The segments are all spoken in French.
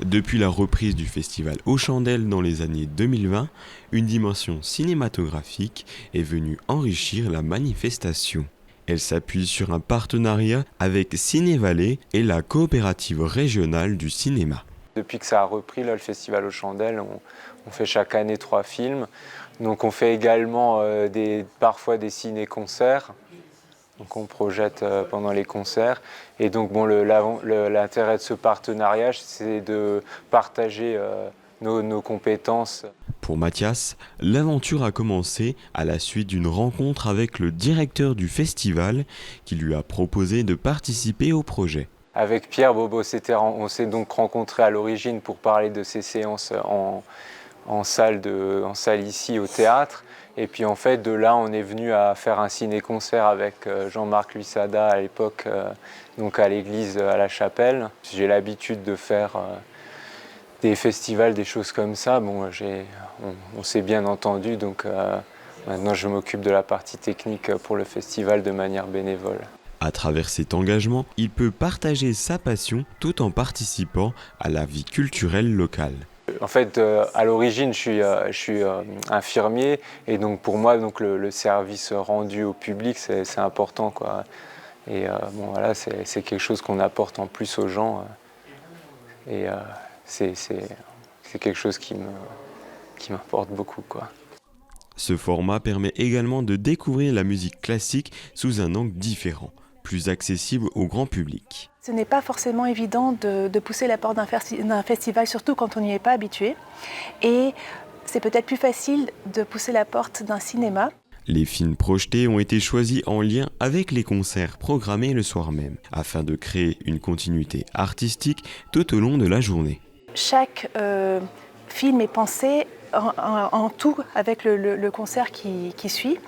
Depuis la reprise du festival Aux Chandelles dans les années 2020, une dimension cinématographique est venue enrichir la manifestation. Elle s'appuie sur un partenariat avec Ciné-Vallée et la coopérative régionale du cinéma. Depuis que ça a repris, là, le festival Aux Chandelles, on fait chaque année 3 films. Donc on fait également parfois des ciné-concerts. Donc on projette pendant les concerts. Et donc bon, l'intérêt de ce partenariat, c'est de partager nos compétences. Pour Mathias, l'aventure a commencé à la suite d'une rencontre avec le directeur du festival qui lui a proposé de participer au projet. Avec Pierre Bobo, on s'est donc rencontrés à l'origine pour parler de ces séances en salle ici au théâtre. Et puis en fait, de là, on est venu à faire un ciné-concert avec Jean-Marc Luissada à l'époque, donc à l'église à la Chapelle. J'ai l'habitude de faire des festivals, des choses comme ça. Bon, on s'est bien entendu, donc maintenant je m'occupe de la partie technique pour le festival de manière bénévole. À travers cet engagement, il peut partager sa passion tout en participant à la vie culturelle locale. En fait, à l'origine, je suis infirmier et donc pour moi, donc, le service rendu au public, c'est important, quoi. Et bon, voilà, c'est quelque chose qu'on apporte en plus aux gens et c'est quelque chose qui m'importe beaucoup, quoi. Ce format permet également de découvrir la musique classique sous un angle différent, plus accessible au grand public. Ce n'est pas forcément évident de pousser la porte d'un festival, surtout quand on n'y est pas habitué. Et c'est peut-être plus facile de pousser la porte d'un cinéma. Les films projetés ont été choisis en lien avec les concerts programmés le soir même, afin de créer une continuité artistique tout au long de la journée. Chaque film est pensé en tout avec le concert qui suit.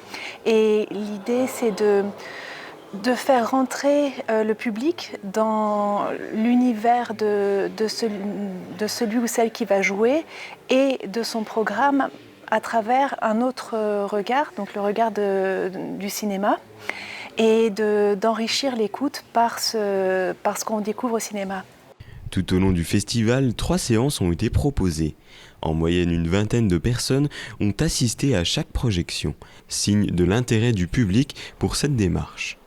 Et l'idée, c'est de faire rentrer le public dans l'univers de celui ou celle qui va jouer et de son programme à travers un autre regard, donc le regard du cinéma, et d'enrichir l'écoute par ce qu'on découvre au cinéma. Tout au long du festival, 3 séances ont été proposées. En moyenne, une vingtaine de personnes ont assisté à chaque projection, signe de l'intérêt du public pour cette démarche.